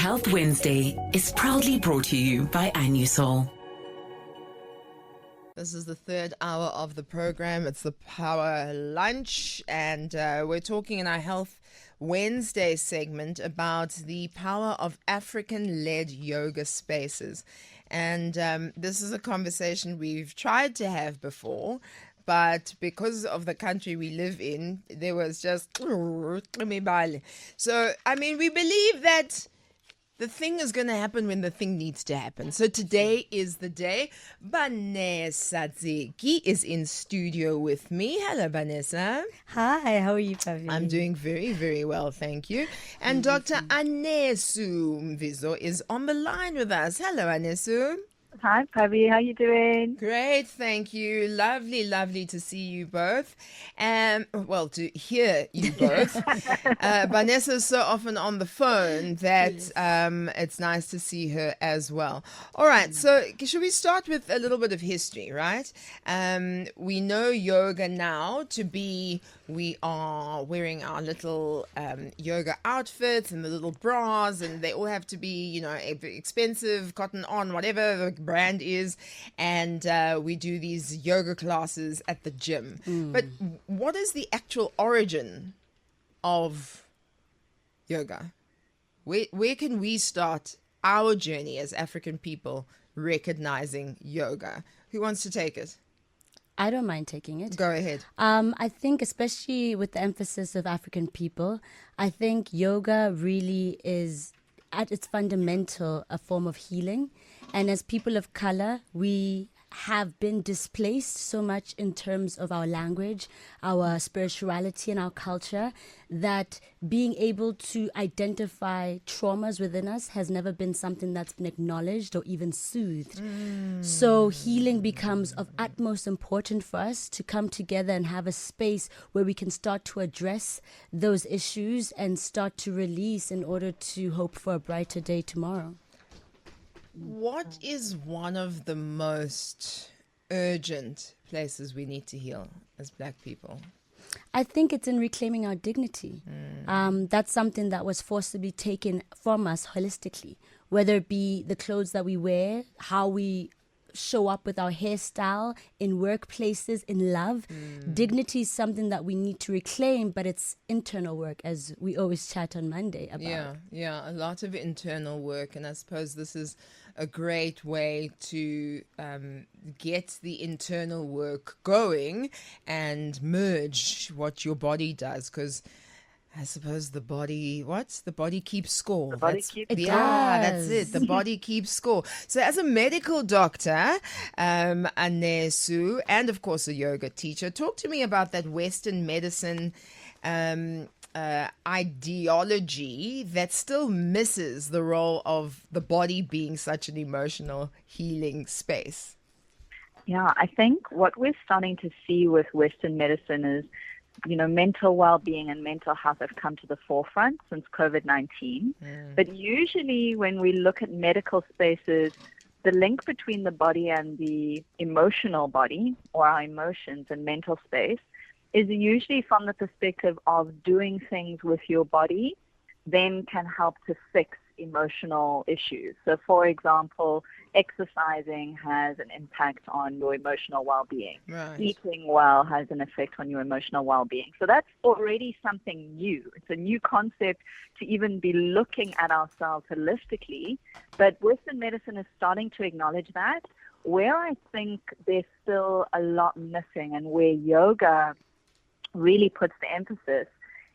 Health Wednesday is proudly brought to you by Anusol. This is the third hour of the program. It's the Power Lunch, and we're talking in our Health Wednesday segment about the power of African-led yoga spaces. And this is a conversation we've tried to have before, but because of the country we live in, there was just... So, I mean, we believe that the thing is going to happen when the thing needs to happen. So today is the day. Vanessa Zeki is in studio with me. Hello, Vanessa. Hi, how are you, Pabi? I'm doing very, very well, thank you. And Dr. Anesu Mvizo is on the line with us. Hello, Anesu. Hi, Pabi. How you doing? Great, thank you. Lovely, lovely to see you both. Well, to hear you both. Vanessa's so often on the phone that it's nice to see her as well. All right, so should we start with a little bit of history, right? We know yoga now to be, we are wearing our little yoga outfits and the little bras, and they all have to be, you know, expensive, cotton on, whatever the brand is, and we do these yoga classes at the gym. But what is the actual origin of yoga? Where can we start our journey as African people recognizing yoga? Who wants to take it? I don't mind taking it. Go ahead. I think, especially with the emphasis of African people, I think yoga really is, at its fundamental, a form of healing. And as people of color, we have been displaced so much in terms of our language, our spirituality, and our culture, that being able to identify traumas within us has never been something that's been acknowledged or even soothed. So healing becomes of utmost importance for us to come together and have a space where we can start to address those issues and start to release in order to hope for a brighter day tomorrow. What is one of the most urgent places we need to heal as Black people? I think it's in reclaiming our dignity. That's something that was forcibly taken from us holistically, whether it be the clothes that we wear, how we show up with our hairstyle, in workplaces, in love. Dignity is something that we need to reclaim, but it's internal work, as we always chat on Monday about. Yeah, a lot of internal work, and I suppose this is a great way to get the internal work going and merge what your body does, because I suppose the body, the body keeps score. The body keeps score. That's it. The body keeps score. So as a medical doctor, Anesu, and of course a yoga teacher, talk to me about that Western medicine ideology that still misses the role of the body being such an emotional healing space. Yeah, I think what we're starting to see with Western medicine is, you know, mental well-being and mental health have come to the forefront since COVID-19. But usually when we look at medical spaces, the link between the body and the emotional body, or our emotions and mental space, is usually from the perspective of doing things with your body then can help to fix emotional issues. So, for example, exercising has an impact on your emotional well-being. Right. Eating well has an effect on your emotional well-being. So that's already something new. It's a new concept to even be looking at ourselves holistically. But Western medicine is starting to acknowledge that. Where I think there's still a lot missing, and where yoga really puts the emphasis,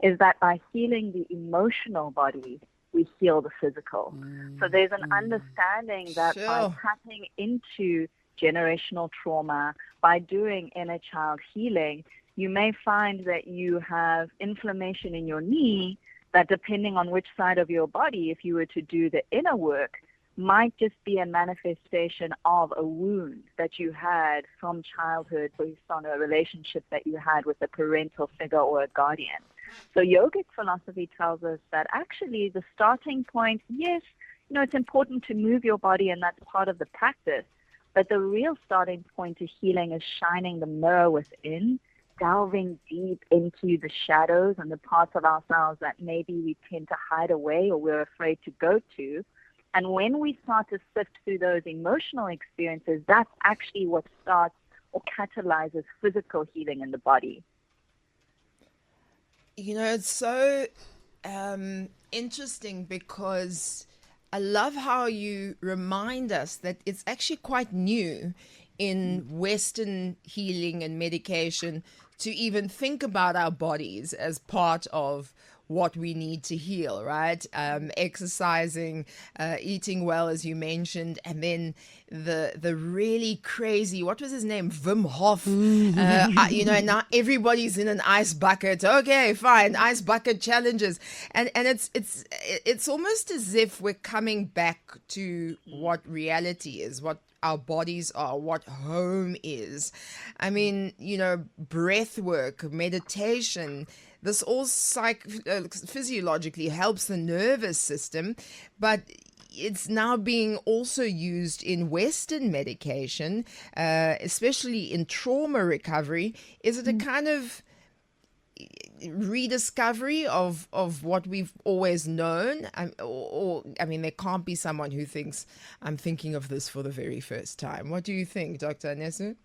is that by healing the emotional body, we heal the physical. So there's an understanding that by tapping into generational trauma, by doing inner child healing, you may find that you have inflammation in your knee that, depending on which side of your body, if you were to do the inner work, might just be a manifestation of a wound that you had from childhood based on a relationship that you had with a parental figure or a guardian. So yogic philosophy tells us that actually the starting point, yes, you know, it's important to move your body, and that's part of the practice, but the real starting point to healing is shining the mirror within delving deep into the shadows and the parts of ourselves that maybe we tend to hide away or we're afraid to go to. And when we start to sift through those emotional experiences, that's actually what starts or catalyzes physical healing in the body. You know, it's so interesting because I love how you remind us that it's actually quite new in Western healing and medication to even think about our bodies as part of what we need to heal, right? Exercising, eating well, as you mentioned, and then the really crazy, what was his name? Wim Hof. You know, now everybody's in an ice bucket. Okay, fine, ice bucket challenges, and it's almost as if we're coming back to what reality is, what our bodies are, what home is. I mean, you know, breath work, meditation, this all physiologically helps the nervous system, but it's now being also used in Western medication, especially in trauma recovery. Is it a kind of rediscovery of what we've always known? Or I mean, there can't be someone who thinks, I'm thinking of this for the very first time. What do you think, Dr. Anesu?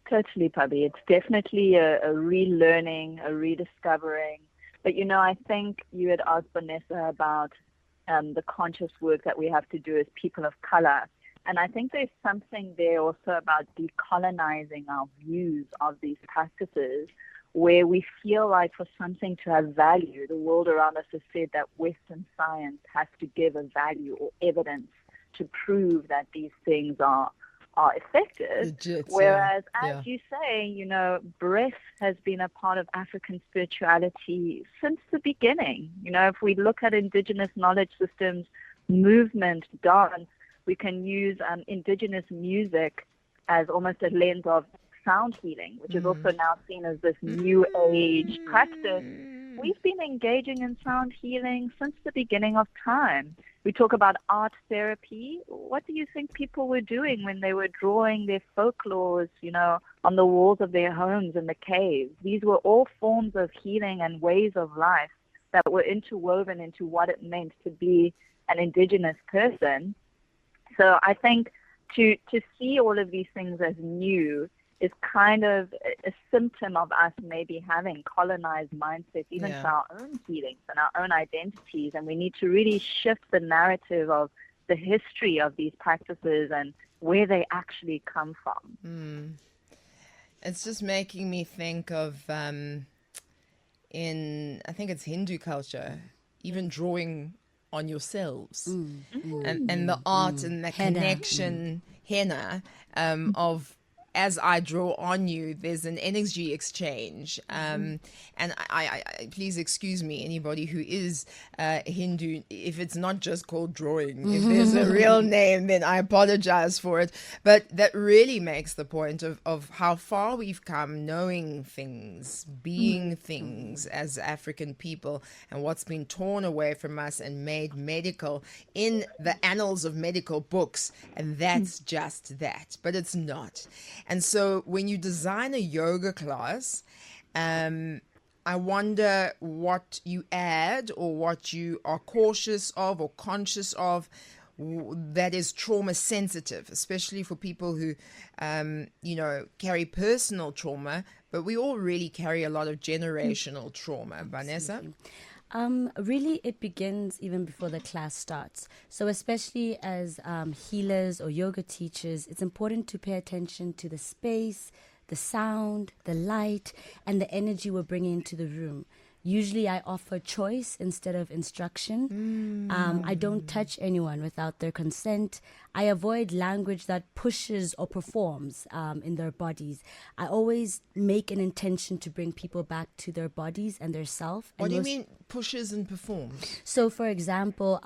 Totally, Pabi. It's definitely a relearning, a rediscovering. But, you know, I think you had asked Vanessa about the conscious work that we have to do as people of color. And I think there's something there also about decolonizing our views of these practices, where we feel like for something to have value, the world around us has said that Western science has to give a value or evidence to prove that these things are effective. Legit, whereas, as you say, you know, breath has been a part of African spirituality since the beginning. You know, if we look at indigenous knowledge systems, movement, dance, we can use indigenous music as almost a lens of sound healing, which is also now seen as this new age practice. We've been engaging in sound healing since the beginning of time. We talk about art therapy. What do you think people were doing when they were drawing their folklores, you know, on the walls of their homes in the caves? These were all forms of healing and ways of life that were interwoven into what it meant to be an indigenous person. So I think to see all of these things as new is kind of a symptom of us maybe having colonized mindsets, even to our own healings and our own identities. And we need to really shift the narrative of the history of these practices and where they actually come from. It's just making me think of, in, I think it's Hindu culture, even drawing on yourselves and the art and the Henna. connection, henna, of, as I draw on you, there's an energy exchange. And I please excuse me, anybody who is Hindu, if it's not just called drawing. If there's a real name, then I apologize for it. But that really makes the point of how far we've come knowing things, being things as African people, and what's been torn away from us and made medical in the annals of medical books. And that's just that. But it's not. And so when you design a yoga class, I wonder what you add or what you are cautious of or conscious of that is trauma sensitive, especially for people who, you know, carry personal trauma, but we all really carry a lot of generational trauma. Vanessa? Really, it begins even before the class starts. So especially as healers or yoga teachers, it's important to pay attention to the space, the sound, the light, and the energy we're bringing into the room. Usually I offer choice instead of instruction. I don't touch anyone without their consent. I avoid language that pushes or performs in their bodies. I always make an intention to bring people back to their bodies and their self. What do you mean pushes and performs? So, for example,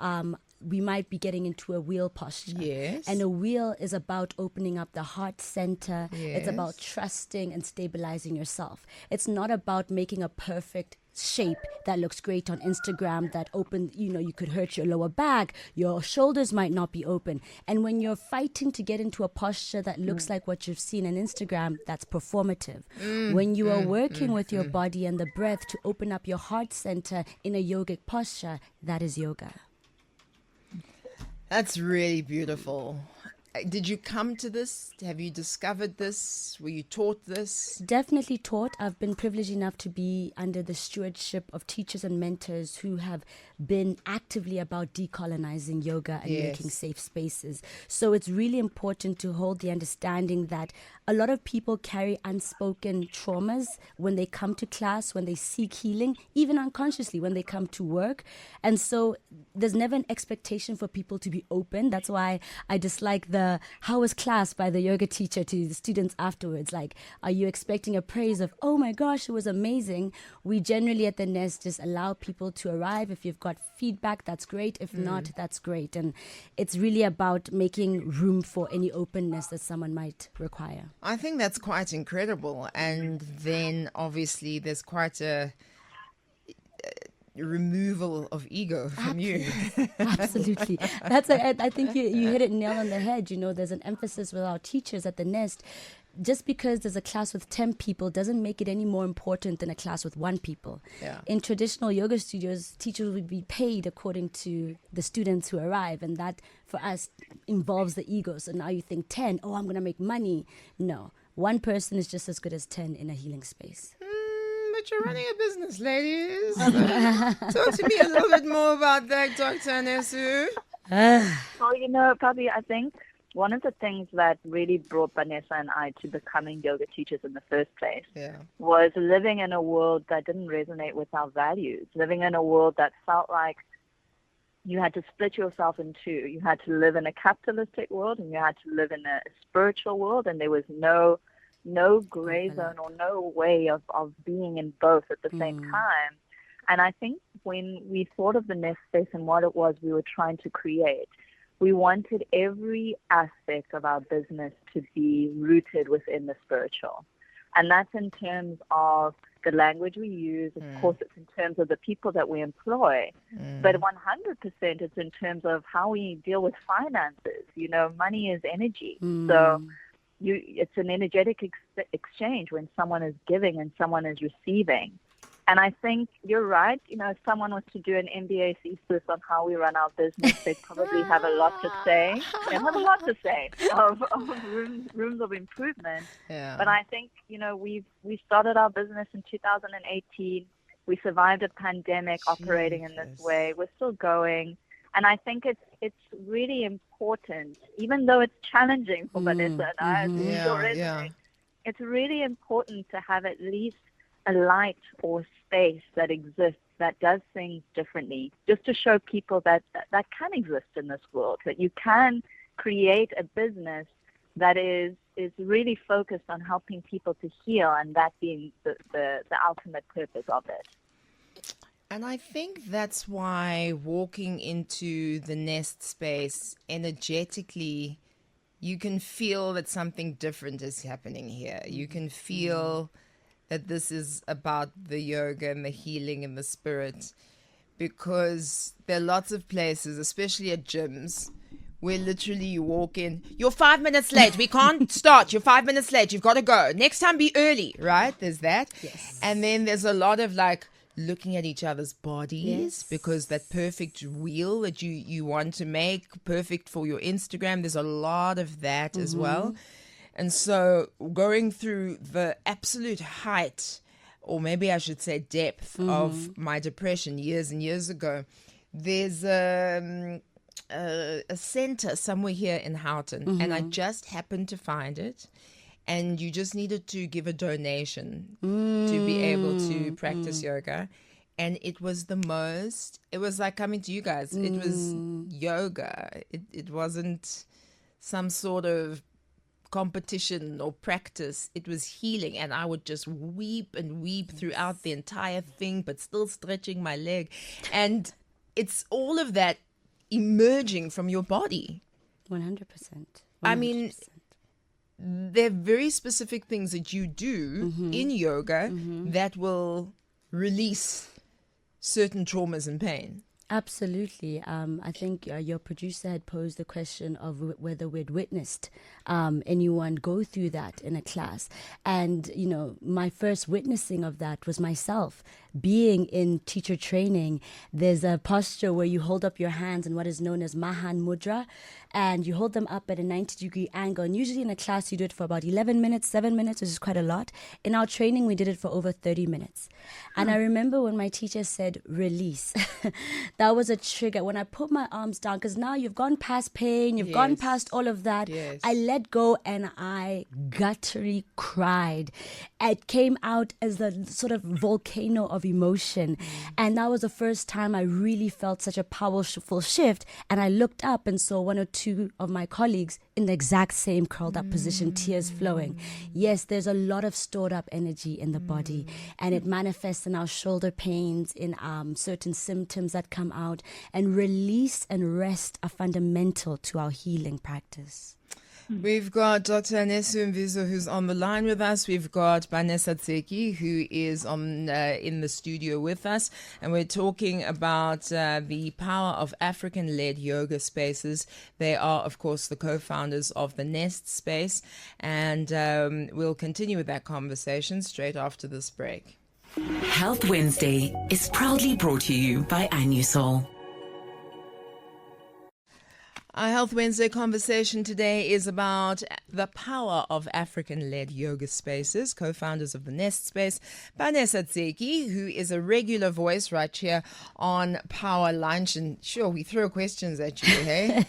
we might be getting into a wheel posture. Yes. And a wheel is about opening up the heart center. Yes. It's about trusting and stabilizing yourself. It's not about making a perfect shape that looks great on Instagram, that open, you could hurt your lower back, your shoulders might not be open. And when you're fighting to get into a posture that looks like what you've seen on Instagram, that's performative. When you are working with your body and the breath to open up your heart center in a yogic posture, that is yoga. That's really beautiful. Did you come to this? Have you discovered this? Were you taught this? Definitely taught. I've been privileged enough to be under the stewardship of teachers and mentors who have been actively about decolonizing yoga and making safe spaces. So it's really important to hold the understanding that a lot of people carry unspoken traumas when they come to class, when they seek healing, even unconsciously when they come to work. And so there's never an expectation for people to be open. That's why I dislike the "how was class" by the yoga teacher to the students afterwards. Like, are you expecting a praise of, "oh my gosh, it was amazing"? We generally at the Nest just allow people to arrive. If you've got feedback, that's great. If not, that's great. And it's really about making room for any openness that someone might require. I think that's quite incredible. And then obviously there's quite a removal of ego from you. Absolutely. I think you hit it nail on the head. There's an emphasis with our teachers at the Nest. Just because there's a class with 10 people doesn't make it any more important than a class with 1 people. Yeah. In traditional yoga studios, teachers will be paid according to the students who arrive, and that for us involves the ego. So now you think 10, I'm going to make money. No, 1 person is just as good as 10 in a healing space. But you're running a business, ladies. Talk to me a little bit more about that, Dr. Anesu. Well, Pabi, I think one of the things that really brought Vanessa and I to becoming yoga teachers in the first place was living in a world that didn't resonate with our values, living in a world that felt like you had to split yourself in two. You had to live in a capitalistic world and you had to live in a spiritual world, and there was no gray zone or no way of being in both at the same time. And I think when we thought of the Nest Space and what it was we were trying to create, we wanted every aspect of our business to be rooted within the spiritual. And that's in terms of the language we use. Of course, it's in terms of the people that we employ. But 100% it's in terms of how we deal with finances. Money is energy. So it's an energetic exchange when someone is giving and someone is receiving. And I think you're right. If someone was to do an MBA thesis on how we run our business, they'd probably have a lot to say. They have a lot to say of rooms of improvement. Yeah. But I think, we started our business in 2018. We survived a pandemic operating in this way. We're still going. And I think it's really important, even though it's challenging for Vanessa and I, it's really important to have at least a light or space that exists that does things differently, just to show people that can exist in this world, that you can create a business that is really focused on helping people to heal, and that being the ultimate purpose of it. And I think that's why walking into the Nest Space energetically, you can feel that something different is happening here. You can feel that this is about the yoga and the healing and the spirit, because there are lots of places, especially at gyms, where literally you walk in, you're 5 minutes late, we can't start, you're 5 minutes late, you've got to go, next time be early, right? There's that. Yes. And then there's a lot of looking at each other's bodies, because that perfect wheel that you want to make perfect for your Instagram, there's a lot of that as well. And so going through the absolute height, or maybe I should say depth, of my depression years and years ago, there's a center somewhere here in Houghton, and I just happened to find it. And you just needed to give a donation to be able to practice yoga. And it was it was like coming to you guys. It was yoga. It wasn't some sort of competition or practice. It was healing. And I would just weep and weep throughout the entire thing, but still stretching my leg. And it's all of that emerging from your body. 100%. I mean, there are very specific things that you do in yoga that will release certain traumas and pain? Absolutely. I think your producer had posed the question of whether we'd witnessed anyone go through that in a class. And, my first witnessing of that was myself. Being in teacher training, there's a posture where you hold up your hands in what is known as Mahan Mudra, and you hold them up at a 90-degree angle. And usually in a class, you do it for about 11 minutes, 7 minutes, which is quite a lot. In our training, we did it for over 30 minutes. And I remember when my teacher said, release, that was a trigger. When I put my arms down, because now you've gone past pain, you've gone past all of that. Yes. I let go and I gutturally cried. It came out as a sort of volcano of emotion. And that was the first time I really felt such a powerful shift. And I looked up and saw one or two of my colleagues in the exact same curled up position, tears flowing. Yes, there's a lot of stored up energy in the body, and it manifests in our shoulder pains, in certain symptoms that come out. And release and rest are fundamental to our healing practice. We've got Dr. Anesu Mvizo, who's on the line with us. We've got Vanessa Tseki, who is in the studio with us. And we're talking about the power of African-led yoga spaces. They are, of course, the co-founders of the Nest Space. And we'll continue with that conversation straight after this break. Health Wednesday is proudly brought to you by Anusol. Our Health Wednesday conversation today is about the power of African-led yoga spaces, co-founders of the Nest Space, Vanessa Tseki, who is a regular voice right here on Power Lunch. And sure, we throw questions at you, hey?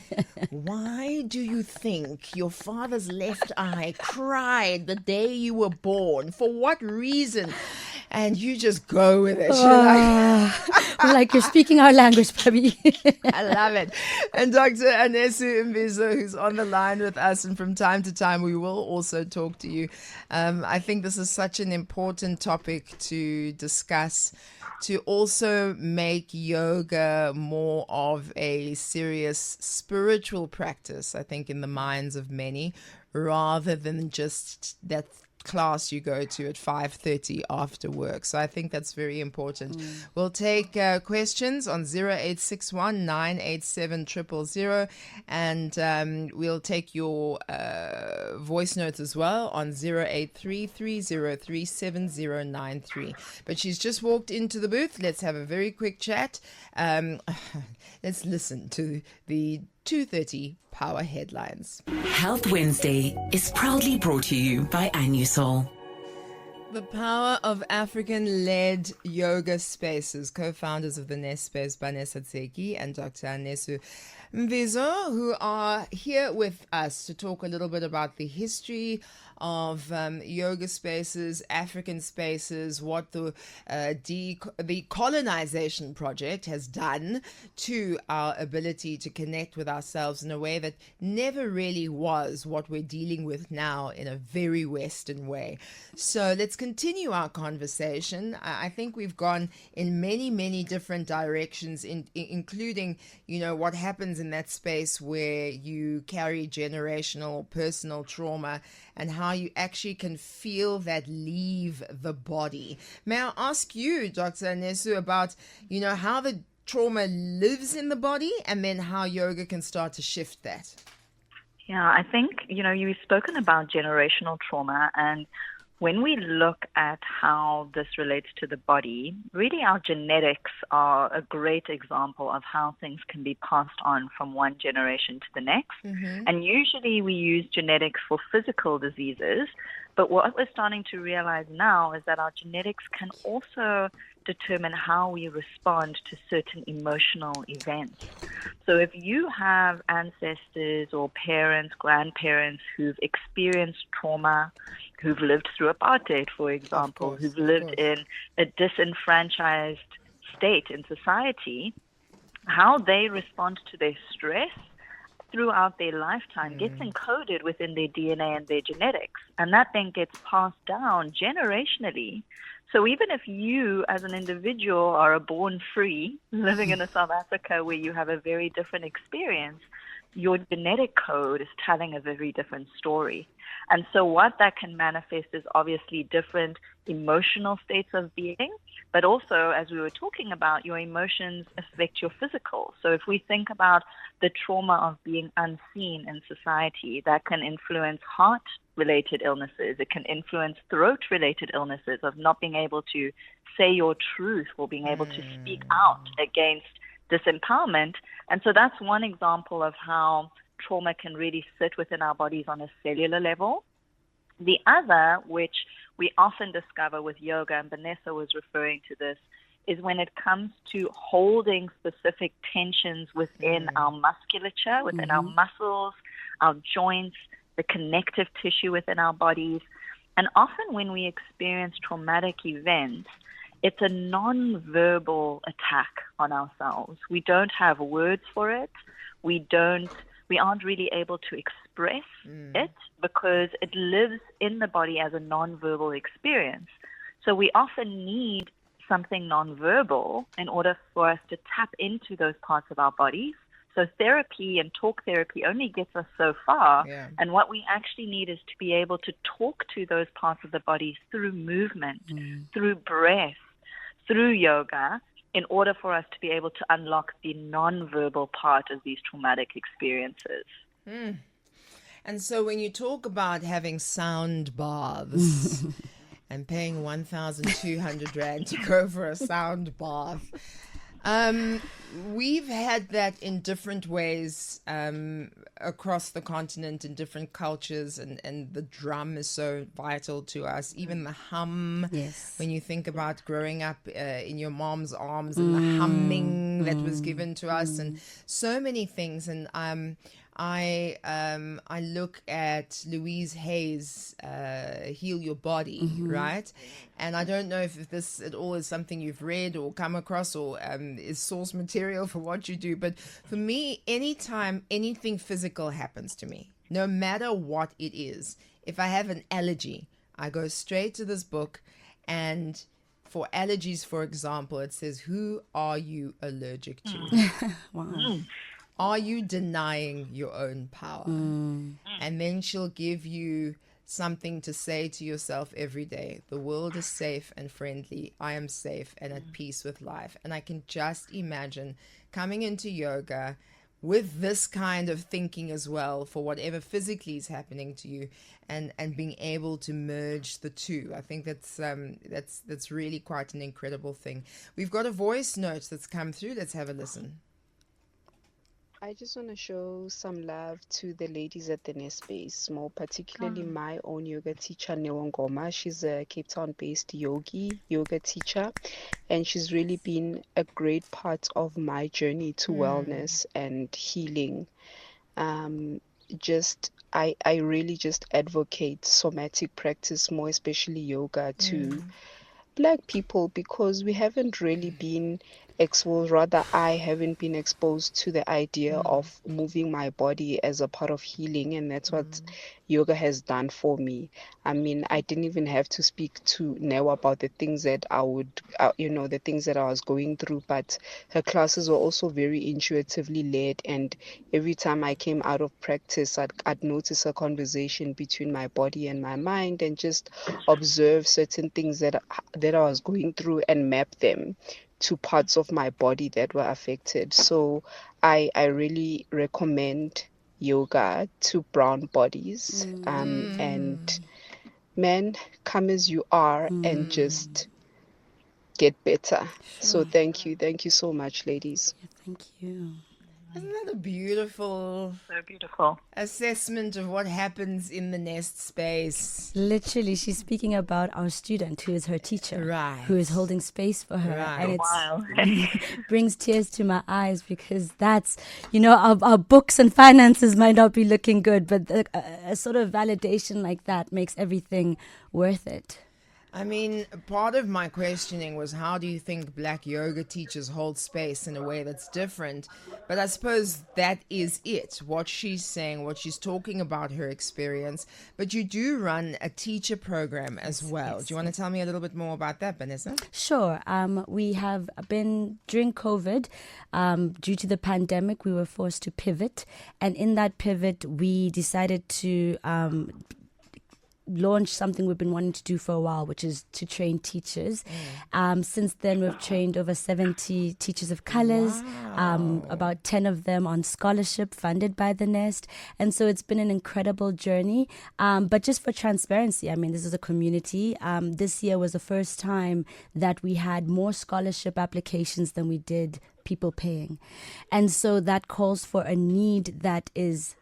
Why do you think your father's left eye cried the day you were born? For what reason? And you just go with it. Like you're speaking our language, Pabi. I love it. And Dr. Anesu Mvizo, who's on the line with us, and from time to time we will also talk to you. I think this is such an important topic to discuss, to also make yoga more of a serious spiritual practice, I think, in the minds of many, rather than just that class you go to at 5:30 after work. So I think that's very important. We'll take questions on 0861 987 000, and we'll take your voice notes as well on 083 303 7093. But she's just walked into the booth. Let's have a very quick chat. Let's listen to the 2:30 Power headlines. Health Wednesday is proudly brought to you by Anusol. The power of African-led yoga spaces, co-founders of the Nest Space, Vanessa Tseki and Dr. Anesu Mvizo, who are here with us to talk a little bit about the history of yoga spaces, African spaces, what the colonization project has done to our ability to connect with ourselves in a way that never really was what we're dealing with now in a very Western way. So let's continue our conversation. I think we've gone in many, many different directions, including, what happens in that space where you carry generational personal trauma and how you actually can feel that leave the body. May I ask you, Dr. Anesu, about, how the trauma lives in the body and then how yoga can start to shift that? Yeah, I think, you've spoken about generational trauma, and when we look at how this relates to the body, really our genetics are a great example of how things can be passed on from one generation to the next. Mm-hmm. And usually we use genetics for physical diseases, but what we're starting to realize now is that our genetics can also determine how we respond to certain emotional events. So if you have ancestors or parents, grandparents who've experienced trauma, who've lived through apartheid, for example, who've lived in a disenfranchised state in society, how they respond to their stress throughout their lifetime gets encoded within their DNA and their genetics. And that then gets passed down generationally So even if you as an individual are a born free living in a South Africa where you have a very different experience, your genetic code is telling a very different story. And so what that can manifest is obviously different emotional states of being, but also, as we were talking about, your emotions affect your physical. So if we think about the trauma of being unseen in society, that can influence heart-related illnesses. It can influence throat-related illnesses of not being able to say your truth or being able to speak out against disempowerment. And so that's one example of how trauma can really sit within our bodies on a cellular level. The other, which we often discover with yoga, and Vanessa was referring to this, is when it comes to holding specific tensions within our musculature, within our muscles, our joints, the connective tissue within our bodies. And often when we experience traumatic events, it's a non-verbal attack on ourselves. We don't have words for it. We aren't really able to express it because it lives in the body as a non-verbal experience. So we often need something non-verbal in order for us to tap into those parts of our bodies. So therapy and talk therapy only gets us so far. Yeah. And what we actually need is to be able to talk to those parts of the body through movement, through breath, through yoga, in order for us to be able to unlock the non-verbal part of these traumatic experiences. And so when you talk about having sound baths and paying 1,200 Rand to go for a sound bath, we've had that in different ways across the continent in different cultures, and the drum is so vital to us. Even the hum, when you think about growing up in your mom's arms and the humming that was given to us, and so many things. And I look at Louise Hay's Heal Your Body, right? And I don't know if this at all is something you've read or come across or is source material for what you do. But for me, anytime anything physical happens to me, no matter what it is, if I have an allergy, I go straight to this book. And for allergies, for example, it says, who are you allergic to? Wow. Are you denying your own power? And then she'll give you something to say to yourself every day. The world is safe and friendly. I am safe and at peace with life. And I can just imagine coming into yoga with this kind of thinking as well for whatever physically is happening to you, and being able to merge the two. I think that's really quite an incredible thing. We've got a voice note that's come through. Let's have a listen. I just want to show some love to the ladies at the Nest Space, more particularly my own yoga teacher, Newangoma. She's a Cape Town-based yoga teacher, and she's really been a great part of my journey to wellness and healing. I really just advocate somatic practice, more especially yoga, to Black people, because we haven't really been exposed, rather I haven't been exposed to the idea of moving my body as a part of healing, and that's what yoga has done for me. I mean, I didn't even have to speak to Newa about the things that the things that I was going through, but her classes were also very intuitively led, and every time I came out of practice, I'd notice a conversation between my body and my mind, and just observe certain things that I was going through and map them to parts of my body that were affected. So I really recommend yoga to brown bodies. And men, come as you are and just get better. So thank you so much, ladies. Yeah, thank you. Isn't that a beautiful assessment of what happens in the Nest Space? Literally, she's speaking about our student who is her teacher, right, who is holding space for her. Right. And it brings tears to my eyes, because that's, our books and finances might not be looking good, but a sort of validation like that makes everything worth it. I mean, part of my questioning was how do you think black yoga teachers hold space in a way that's different? But I suppose that is it, what she's saying, what she's talking about, her experience. But you do run a teacher program as well. Do you want to tell me a little bit more about that, Vanessa? Sure. We have been, during COVID, due to the pandemic, we were forced to pivot. And in that pivot, we decided to launch something we've been wanting to do for a while, which is to train teachers. Since then, we've trained over 70 teachers of colors, about 10 of them on scholarship funded by the Nest. And so it's been an incredible journey. But just for transparency, I mean, this is a community. This year was the first time that we had more scholarship applications than we did people paying. And so that calls for a need that is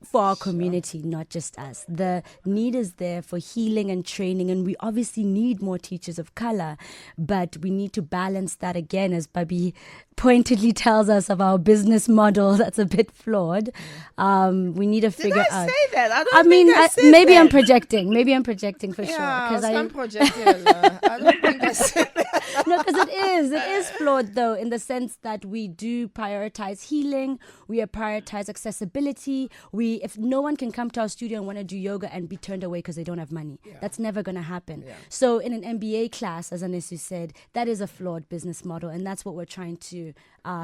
for our community, not just us. The need is there for healing and training, and we obviously need more teachers of color, but we need to balance that again, as Pabi pointedly tells us of our business model that's a bit flawed. We need to figure out. Did I say that? I mean, maybe that. I'm projecting. Maybe I'm projecting for sure. I'm projecting. I don't think I said that. No, because it is flawed though, in the sense that we do prioritize healing, we prioritize accessibility. If no one can come to our studio and want to do yoga and be turned away because they don't have money, that's never going to happen. So in an MBA class, as Anesu said, that is a flawed business model, and that's what we're trying to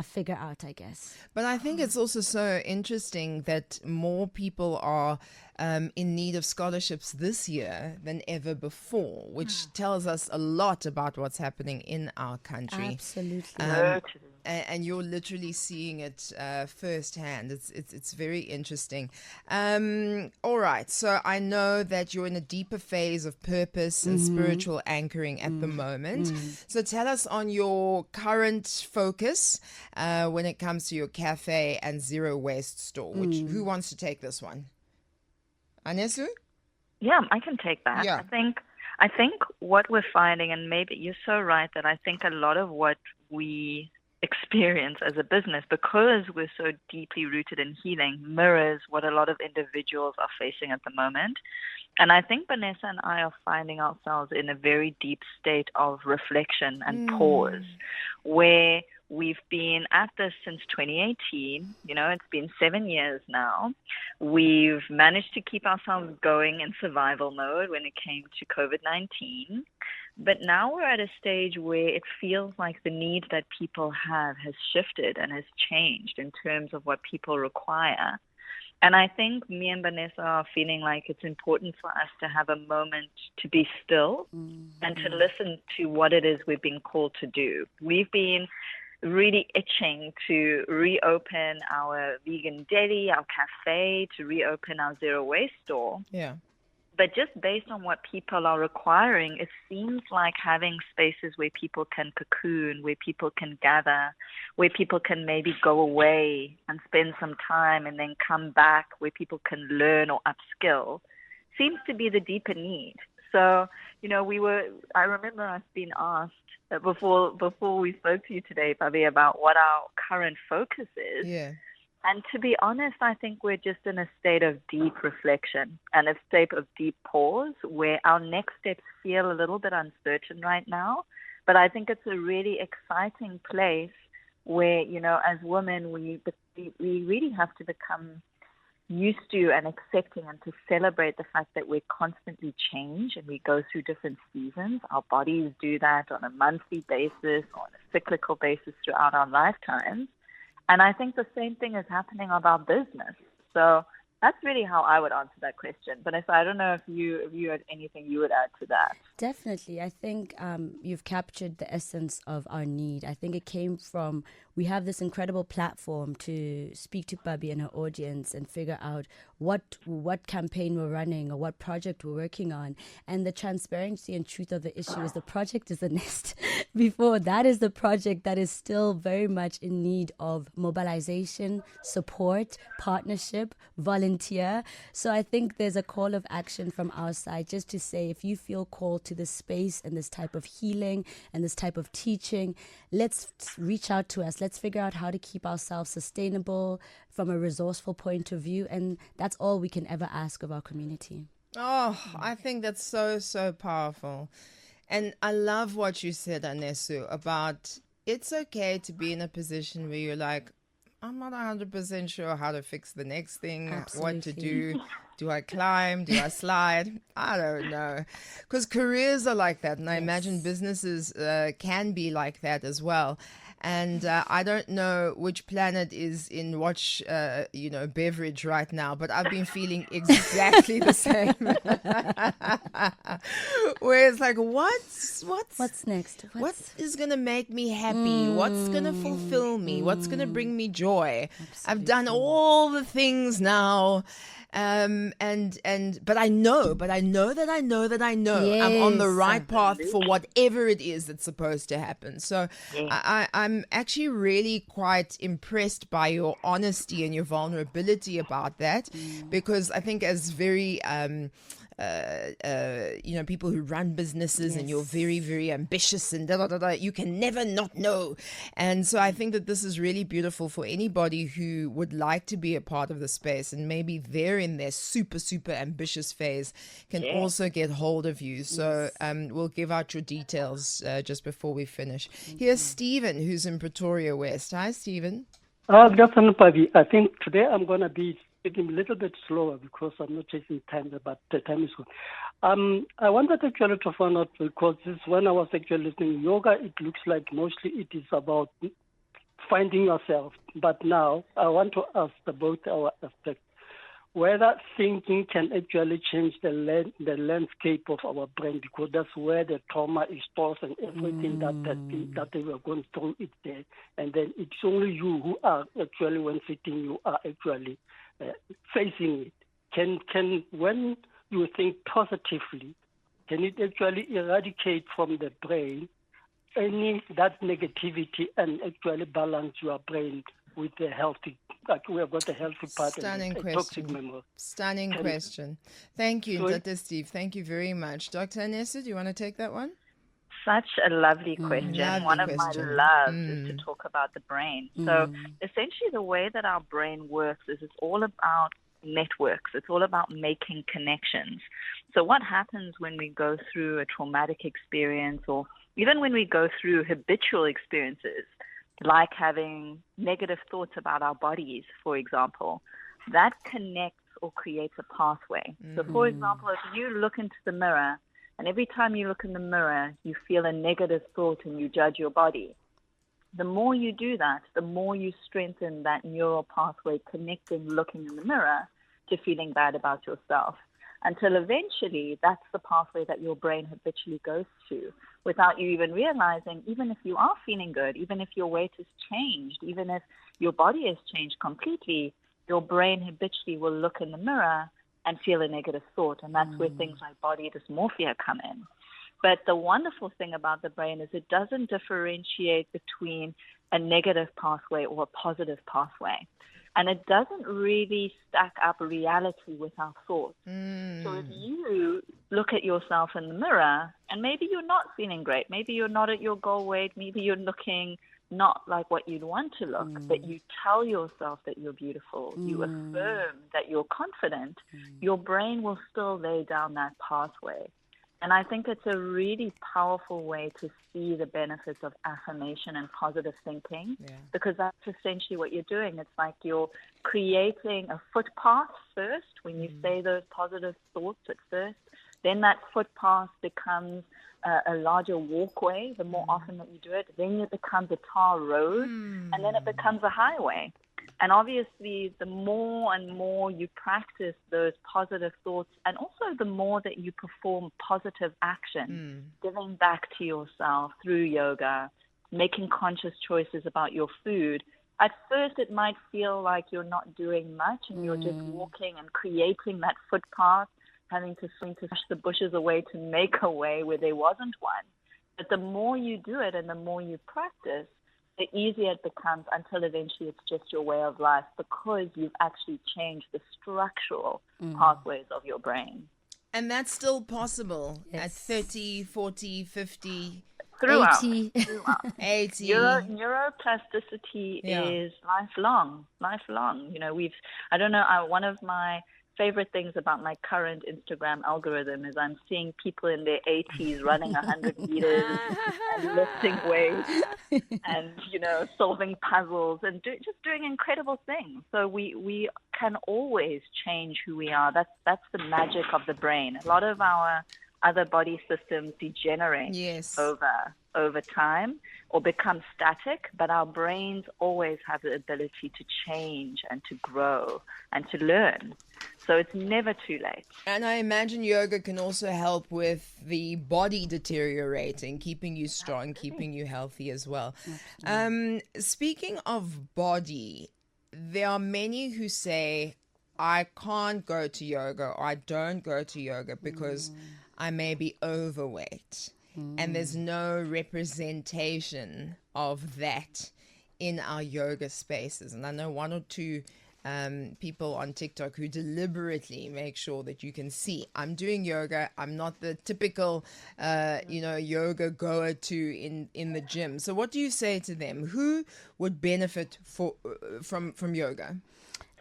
figure out, I guess. But I think it's also so interesting that more people are in need of scholarships this year than ever before, which tells us a lot about what's happening in our country. Absolutely. And you're literally seeing it firsthand. It's very interesting. All right. So I know that you're in a deeper phase of purpose and spiritual anchoring at the moment. So tell us on your current focus when it comes to your cafe and zero waste store. Who wants to take this one? Anesu? Yeah, I can take that. Yeah. I think what we're finding, and maybe you're so right, that I think a lot of what we experience as a business, because we're so deeply rooted in healing, mirrors what a lot of individuals are facing at the moment. And I think Vanessa and I are finding ourselves in a very deep state of reflection and pause, where we've been at this since 2018. It's been 7 years now. We've managed to keep ourselves going in survival mode when it came to COVID-19. But now we're at a stage where it feels like the need that people have has shifted and has changed in terms of what people require. And I think me and Vanessa are feeling like it's important for us to have a moment to be still and to listen to what it is we've been called to do. We've been really itching to reopen our vegan deli, our cafe, to reopen our zero waste store. Yeah. But just based on what people are requiring, it seems like having spaces where people can cocoon, where people can gather, where people can maybe go away and spend some time and then come back, where people can learn or upskill, seems to be the deeper need. So, I remember us being asked before we spoke to you today, Pabi, about what our current focus is. Yeah. And to be honest, I think we're just in a state of deep reflection and a state of deep pause where our next steps feel a little bit uncertain right now. But I think it's a really exciting place where, as women, we really have to become used to and accepting and to celebrate the fact that we constantly change and we go through different seasons. Our bodies do that on a monthly basis or on a cyclical basis throughout our lifetimes. And I think the same thing is happening of our business. So that's really how I would answer that question. But I don't know if you had anything you would add to that. Definitely. I think you've captured the essence of our need. I think it came from, we have this incredible platform to speak to Pabi and her audience and figure out what campaign we're running or what project we're working on. And the transparency and truth of the issue is the project is the Nest. Before that is the project that is still very much in need of mobilization, support, partnership, volunteer. So I think there's a call of action from our side just to say, if you feel called to this space and this type of healing and this type of teaching, let's reach out to us. Let's figure out how to keep ourselves sustainable from a resourceful point of view. And that's all we can ever ask of our community. Oh, I think that's so, so powerful. And I love what you said, Anesu, about it's okay to be in a position where you're like, I'm not 100% sure how to fix the next thing, what to Absolutely. do. Do I climb? Do I slide? I don't know. Because careers are like that. And I imagine Yes. businesses can be like that as well. And I don't know which planet is in which, beverage right now, but I've been feeling exactly the same. Where it's like, What's next? what is going to make me happy? What's going to fulfill me? What's going to bring me joy? I've done all the things now. But I know that I know I'm on the Yes. right path for whatever it is that's supposed to happen. So I'm actually really quite impressed by your honesty and your vulnerability about that, because I think as very people who run businesses and you're very, very ambitious and you can never not know. And so I think that this is really beautiful for anybody who would like to be a part of the space, and maybe they're in their super, super ambitious phase, can also get hold of you. So we'll give out your details just before we finish. Here's Stephen, who's in Pretoria West. Hi, Stephen. Good afternoon, Pabi. I think today I'm going to be speaking a little bit slower because I'm not chasing time, but the time is gone. I wanted actually to find out, because this, when I was actually listening to yoga, it looks like mostly it is about finding yourself. But now I want to ask about our aspect, whether thinking can actually change the landscape of our brain, because that's where the trauma is stored and everything that they were going through is there. And then it's only you who are actually, when sitting, you are actually facing it. Can when you think positively, can it actually eradicate from the brain that negativity and actually balance your brain with the healthy, like we have got a healthy part Stunning and a question. toxic memory? Stunning question. Thank you, Dr. Steve. Thank you very much. Dr. Anessa, do you want to take that one? Such a lovely question. Lovely One of question. my loves is to talk about the brain. So essentially the way that our brain works is it's all about networks. It's all about making connections. So what happens when we go through a traumatic experience, or even when we go through habitual experiences, like having negative thoughts about our bodies, for example, that connects or creates a pathway. So for example, if you look into the mirror, and every time you look in the mirror, you feel a negative thought and you judge your body, the more you do that, the more you strengthen that neural pathway connecting looking in the mirror to feeling bad about yourself, until eventually that's the pathway that your brain habitually goes to without you even realizing. Even if you are feeling good, even if your weight has changed, even if your body has changed completely, your brain habitually will look in the mirror and feel a negative thought. And that's where things like body dysmorphia come in. But the wonderful thing about the brain is it doesn't differentiate between a negative pathway or a positive pathway. And it doesn't really stack up reality with our thoughts. So if you look at yourself in the mirror and maybe you're not feeling great, maybe you're not at your goal weight, maybe you're looking not like what you'd want to look, but you tell yourself that you're beautiful, you affirm that you're confident, your brain will still lay down that pathway. And I think it's a really powerful way to see the benefits of affirmation and positive thinking, because that's essentially what you're doing. It's like you're creating a footpath first when you say those positive thoughts at first. Then that footpath becomes a larger walkway the more often that you do it. Then it becomes a tar road, and then it becomes a highway. And obviously, the more and more you practice those positive thoughts, and also the more that you perform positive action, giving back to yourself through yoga, making conscious choices about your food, at first it might feel like you're not doing much and you're just walking and creating that footpath, having to push the bushes away to make a way where there wasn't one. But the more you do it and the more you practice, the easier it becomes, until eventually it's just your way of life, because you've actually changed the structural pathways of your brain. And that's still possible at 30, 40, 50, Throughout. 80. 80. Neuroplasticity is lifelong. You know, one of my favorite things about my current Instagram algorithm is I'm seeing people in their 80s running 100 meters and lifting weights and, solving puzzles and just doing incredible things. So we can always change who we are. That's the magic of the brain. A lot of our other body systems degenerate over time or become static, but our brains always have the ability to change and to grow and to learn. So it's never too late. And I imagine yoga can also help with the body deteriorating, keeping you strong, keeping you healthy as well. Speaking of body, there are many who say, I can't go to yoga or I don't go to yoga because I may be overweight. And there's no representation of that in our yoga spaces. And I know one or two people on TikTok who deliberately make sure that you can see, I'm doing yoga. I'm not the typical, yoga goer in the gym. So what do you say to them? Who would benefit from yoga?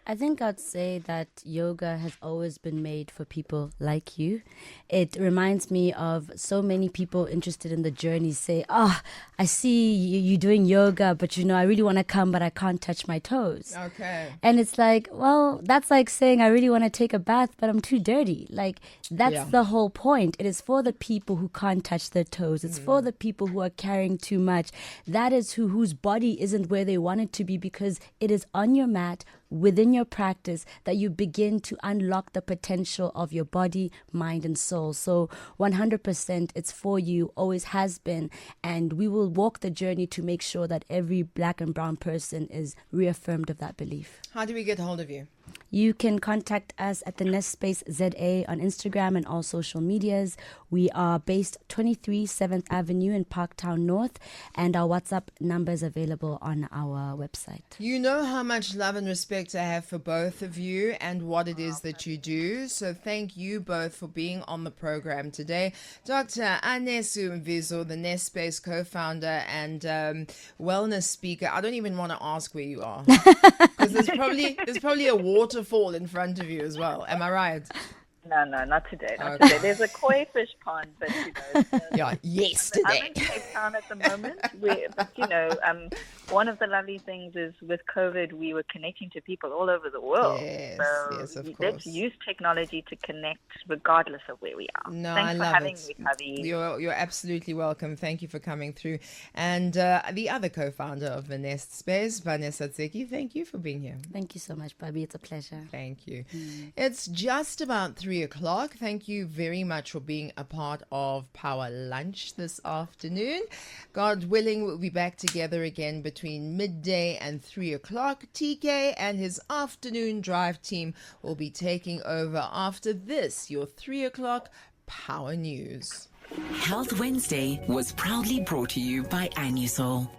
I think I'd say that yoga has always been made for people like you. It reminds me of so many people interested in the journey say, I see you doing yoga, but I really want to come, but I can't touch my toes. Okay. And it's like, well, that's like saying I really want to take a bath, but I'm too dirty. Like, that's the whole point. It is for the people who can't touch their toes. It's for the people who are carrying too much. That is whose body isn't where they want it to be, because it is on your mat, within your practice, that you begin to unlock the potential of your body, mind, and soul. So 100% it's for you, always has been, and we will walk the journey to make sure that every Black and brown person is reaffirmed of that belief. How do we get hold of you? You can contact us at the Nest Space ZA on Instagram and all social medias. We are based 23 7th Avenue in Parktown North, and our WhatsApp number is available on our website. You know how much love and respect I have for both of you and what it is that you do. So thank you both for being on the program today. Dr. Anesu Mvizo, the Nest Space co-founder and wellness speaker. I don't even want to ask where you are, because there's probably a waterfall in front of you as well. Am I right? No, not today. Not today. There's a koi fish pond, but yesterday. I'm in Cape Town at the moment. One of the lovely things is with COVID, we were connecting to people all over the world. Yes, of course. Let's use technology to connect regardless of where we are. No, Thanks I for love having it. me, Pabi. You're absolutely welcome. Thank you for coming through. And the other co-founder of the Nest Space, Vanessa Tseki, thank you for being here. Thank you so much, Pabi. It's a pleasure. Thank you. It's just about 3:00. Thank you very much for being a part of Power Lunch this afternoon. God willing, we'll be back together again between midday and 3:00. TK and his afternoon drive team will be taking over after this, your 3:00 Power News. Health Wednesday was proudly brought to you by Anusol.